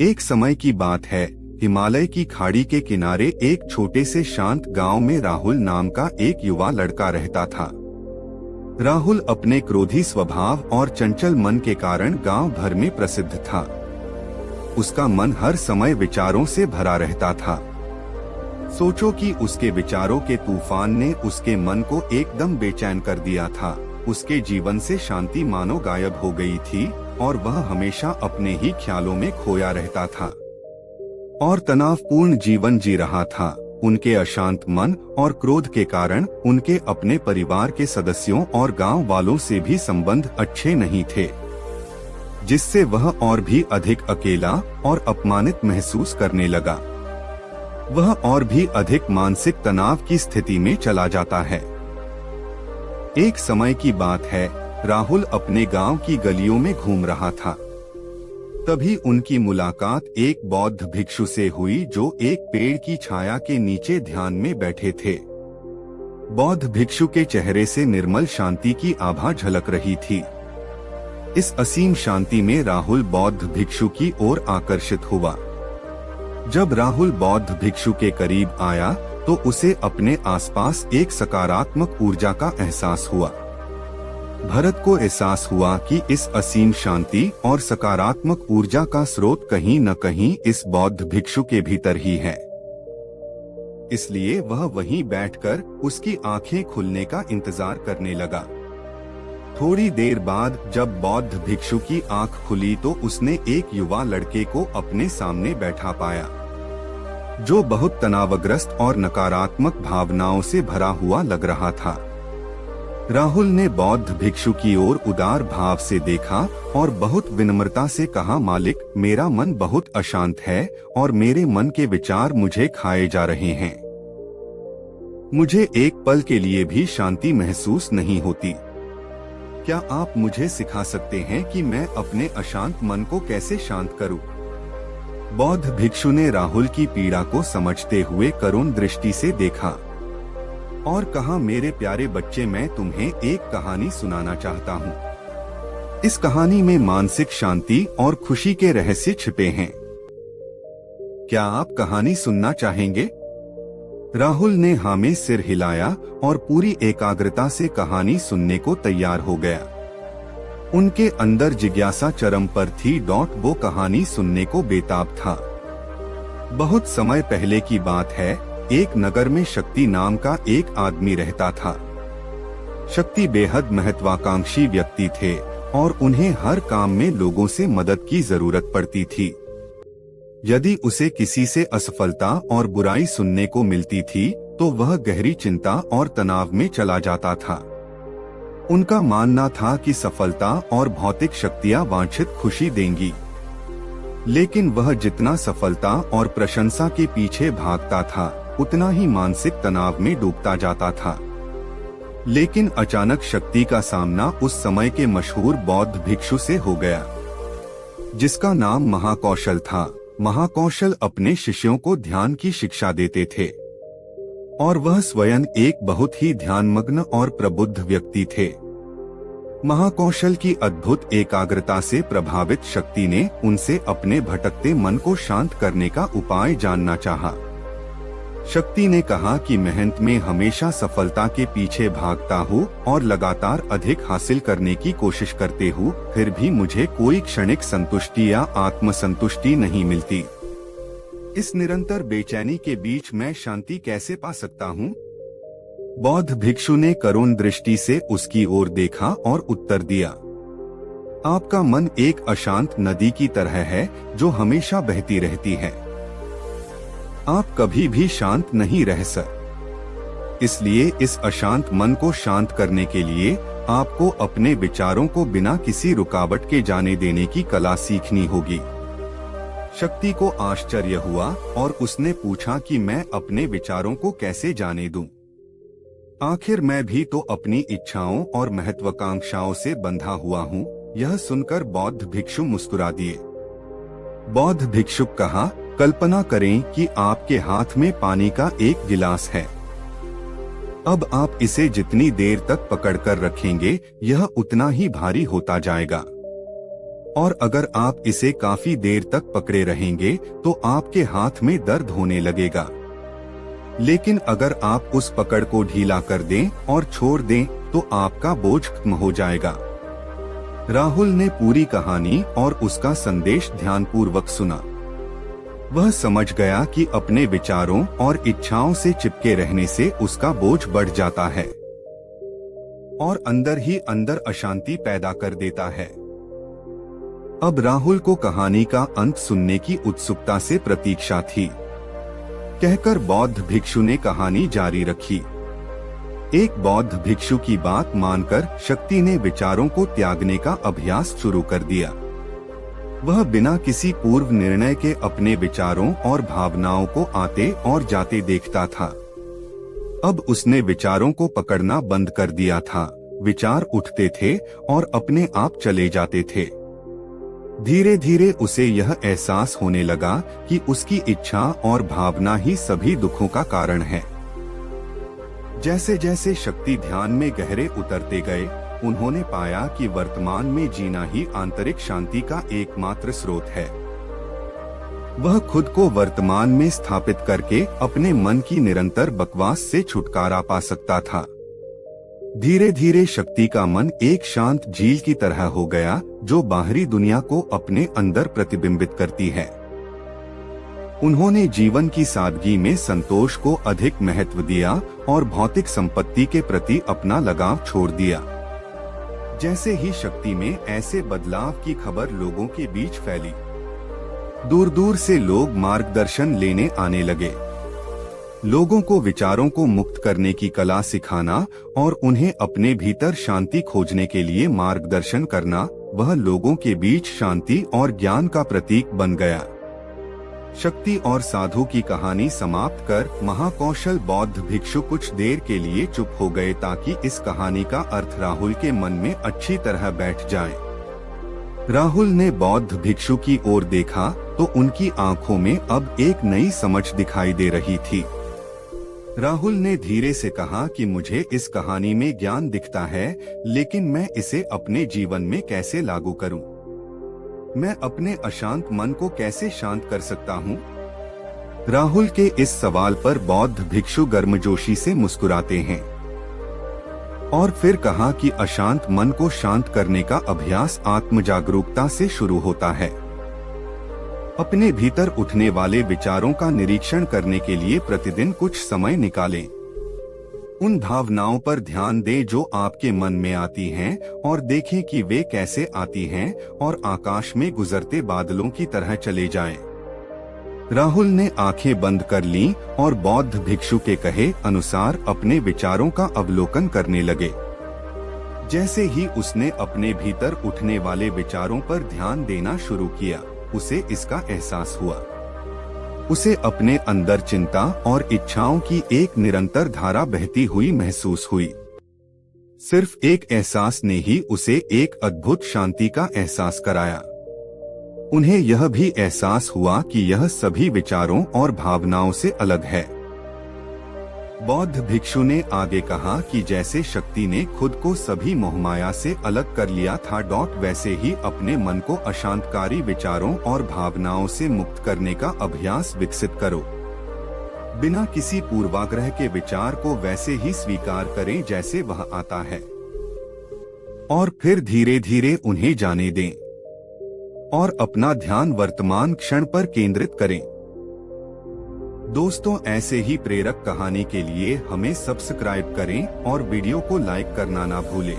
एक समय की बात है, हिमालय की खाड़ी के किनारे एक छोटे से शांत गांव में राहुल नाम का एक युवा लड़का रहता था। राहुल अपने क्रोधी स्वभाव और चंचल मन के कारण गांव भर में प्रसिद्ध था। उसका मन हर समय विचारों से भरा रहता था। सोचो कि उसके विचारों के तूफान ने उसके मन को एकदम बेचैन कर दिया था। उसके जीवन से शांति मानो गायब हो गई थी और वह हमेशा अपने ही ख्यालों में खोया रहता था और तनावपूर्ण जीवन जी रहा था। उनके अशांत मन और क्रोध के कारण उनके अपने परिवार के सदस्यों और गांव वालों से भी संबंध अच्छे नहीं थे, जिससे वह और भी अधिक अकेला और अपमानित महसूस करने लगा। वह और भी अधिक मानसिक तनाव की स्थिति में चला जाता है। एक समय की बात है, राहुल अपने गांव की गलियों में घूम रहा था। तभी उनकी मुलाकात एक बौद्ध भिक्षु से हुई जो एक पेड़ की छाया के नीचे ध्यान में बैठे थे। बौद्ध भिक्षु के चेहरे से निर्मल शांति की आभा झलक रही थी। इस असीम शांति में राहुल बौद्ध भिक्षु की ओर आकर्षित हुआ। जब राहुल बौद्ध भिक्षु के करीब आया तो उसे अपने आसपास एक सकारात्मक ऊर्जा का एहसास हुआ। भरत को एहसास हुआ कि इस असीम शांति और सकारात्मक ऊर्जा का स्रोत कहीं न कहीं इस बौद्ध भिक्षु के भीतर ही है। इसलिए वह वहीं बैठकर उसकी आंखें खुलने का इंतजार करने लगा। थोड़ी देर बाद जब बौद्ध भिक्षु की आंख खुली तो उसने एक युवा लड़के को अपने सामने बैठा पाया, जो बहुत तनावग्रस्त और नकारात्मक भावनाओं से भरा हुआ लग रहा था। राहुल ने बौद्ध भिक्षु की ओर उदार भाव से देखा और बहुत विनम्रता से कहा, मालिक, मेरा मन बहुत अशांत है और मेरे मन के विचार मुझे खाए जा रहे हैं। मुझे एक पल के लिए भी शांति महसूस नहीं होती। क्या आप मुझे सिखा सकते हैं कि मैं अपने अशांत मन को कैसे शांत करूं? बौद्ध भिक्षु ने राहुल की पीड़ा को समझते हुए करुण दृष्टि से देखा और कहा, मेरे प्यारे बच्चे, मैं तुम्हें एक कहानी सुनाना चाहता हूँ। इस कहानी में मानसिक शांति और खुशी के रहस्य छिपे हैं। क्या आप कहानी सुनना चाहेंगे? राहुल ने हाँ में सिर हिलाया और पूरी एकाग्रता से कहानी सुनने को तैयार हो गया। उनके अंदर जिज्ञासा चरम पर थी। वो कहानी सुनने को बेताब था। बहुत समय पहले की बात है, एक नगर में शक्ति नाम का एक आदमी रहता था। शक्ति बेहद महत्वाकांक्षी व्यक्ति थे और उन्हें हर काम में लोगों से मदद की जरूरत पड़ती थी। यदि उसे किसी से असफलता और बुराई सुनने को मिलती थी तो वह गहरी चिंता और तनाव में चला जाता था। उनका मानना था कि सफलता और भौतिक शक्तियां वांछित खुशी देंगी, लेकिन वह जितना सफलता और प्रशंसा के पीछे भागता था उतना ही मानसिक तनाव में डूबता जाता था। लेकिन अचानक शक्ति का सामना उस समय के मशहूर बौद्ध भिक्षु से हो गया, जिसका नाम महाकौशल था। महाकौशल अपने शिष्यों को ध्यान की शिक्षा देते थे और वह स्वयं एक बहुत ही ध्यानमग्न और प्रबुद्ध व्यक्ति थे। महाकौशल की अद्भुत एकाग्रता से प्रभावित शक्ति ने उनसे अपने भटकते मन को शांत करने का उपाय जानना चाहा। शक्ति ने कहा कि मेहनत में हमेशा सफलता के पीछे भागता हूँ और लगातार अधिक हासिल करने की कोशिश करते हूँ, फिर भी मुझे कोई क्षणिक संतुष्टि या आत्मसंतुष्टि नहीं मिलती। इस निरंतर बेचैनी के बीच मैं शांति कैसे पा सकता हूँ? बौद्ध भिक्षु ने करुण दृष्टि से उसकी ओर देखा और उत्तर दिया, आपका मन एक अशांत नदी की तरह है जो हमेशा बहती रहती है। आप कभी भी शांत नहीं रह सकते। इसलिए इस अशांत मन को शांत करने के लिए आपको अपने विचारों को बिना किसी रुकावट के जाने देने की कला सीखनी होगी। शक्ति को आश्चर्य हुआ और उसने पूछा कि मैं अपने विचारों को कैसे जाने दूं? आखिर मैं भी तो अपनी इच्छाओं और महत्वाकांक्षाओं से बंधा हुआ हूँ। यह सुनकर बौद्ध भिक्षु मुस्कुरा दिए। बौद्ध भिक्षुक कहा, कल्पना करें कि आपके हाथ में पानी का एक गिलास है। अब आप इसे जितनी देर तक पकड़कर रखेंगे यह उतना ही भारी होता जाएगा। और अगर आप इसे काफी देर तक पकड़े रहेंगे तो आपके हाथ में दर्द होने लगेगा। लेकिन अगर आप उस पकड़ को ढीला कर दें और छोड़ दें तो आपका बोझ कम हो जाएगा। राहुल ने पूरी कहानी और उसका संदेश ध्यानपूर्वक सुना। वह समझ गया कि अपने विचारों और इच्छाओं से चिपके रहने से उसका बोझ बढ़ जाता है और अंदर ही अंदर अशांति पैदा कर देता है। अब राहुल को कहानी का अंत सुनने की उत्सुकता से प्रतीक्षा थी। कहकर बौद्ध भिक्षु ने कहानी जारी रखी। एक बौद्ध भिक्षु की बात मानकर शक्ति ने विचारों को त्यागने का अभ्यास शुरू कर दिया। वह बिना किसी पूर्व निर्णय के अपने विचारों और भावनाओं को आते और जाते देखता था। अब उसने विचारों को पकड़ना बंद कर दिया था। विचार उठते थे और अपने आप चले जाते थे। धीरे धीरे उसे यह एहसास होने लगा कि उसकी इच्छा और भावना ही सभी दुखों का कारण है। जैसे जैसे शक्ति ध्यान में गहरे उतरते गए, उन्होंने पाया कि वर्तमान में जीना ही आंतरिक शांति का एकमात्र स्रोत है। वह खुद को वर्तमान में स्थापित करके अपने मन की निरंतर बकवास से छुटकारा पा सकता था। धीरे धीरे शक्ति का मन एक शांत झील की तरह हो गया, जो बाहरी दुनिया को अपने अंदर प्रतिबिंबित करती है। उन्होंने जीवन की सादगी में संतोष को अधिक महत्व दिया और भौतिक संपत्ति के प्रति अपना लगाव छोड़ दिया। जैसे ही शक्ति में ऐसे बदलाव की खबर लोगों के बीच फैली, दूर दूर से लोग मार्गदर्शन लेने आने लगे। लोगों को विचारों को मुक्त करने की कला सिखाना और उन्हें अपने भीतर शांति खोजने के लिए मार्गदर्शन करना, वह लोगों के बीच शांति और ज्ञान का प्रतीक बन गया। शक्ति और साधु की कहानी समाप्त कर महाकौशल बौद्ध भिक्षु कुछ देर के लिए चुप हो गए ताकि इस कहानी का अर्थ राहुल के मन में अच्छी तरह बैठ जाए। राहुल ने बौद्ध भिक्षु की ओर देखा तो उनकी आंखों में अब एक नई समझ दिखाई दे रही थी। राहुल ने धीरे से कहा कि मुझे इस कहानी में ज्ञान दिखता है, लेकिन मैं इसे अपने जीवन में कैसे लागू करूं? मैं अपने अशांत मन को कैसे शांत कर सकता हूं? राहुल के इस सवाल पर बौद्ध भिक्षु गर्मजोशी से मुस्कुराते हैं और फिर कहा कि अशांत मन को शांत करने का अभ्यास आत्म जागरूकता से शुरू होता है। अपने भीतर उठने वाले विचारों का निरीक्षण करने के लिए प्रतिदिन कुछ समय निकालें। उन भावनाओं पर ध्यान दें जो आपके मन में आती हैं और देखें कि वे कैसे आती हैं और आकाश में गुजरते बादलों की तरह चले जाएं। राहुल ने आंखें बंद कर लीं और बौद्ध भिक्षु के कहे अनुसार अपने विचारों का अवलोकन करने लगे। जैसे ही उसने अपने भीतर उठने वाले विचारों पर ध्यान देना शुरू किया, उसे इसका एहसास हुआ। उसे अपने अंदर चिंता और इच्छाओं की एक निरंतर धारा बहती हुई महसूस हुई। सिर्फ एक एहसास ने ही उसे एक अद्भुत शांति का एहसास कराया। उन्हें यह भी एहसास हुआ कि यह सभी विचारों और भावनाओं से अलग है। बौद्ध भिक्षु ने आगे कहा कि जैसे शक्ति ने खुद को सभी मोहमाया से अलग कर लिया था, वैसे ही अपने मन को अशांतकारी विचारों और भावनाओं से मुक्त करने का अभ्यास विकसित करो। बिना किसी पूर्वाग्रह के विचार को वैसे ही स्वीकार करें जैसे वह आता है और फिर धीरे धीरे उन्हें जाने दें और अपना ध्यान वर्तमान क्षण पर केंद्रित करें। दोस्तों, ऐसे ही प्रेरक कहानी के लिए हमें सब्सक्राइब करें और वीडियो को लाइक करना ना भूलें।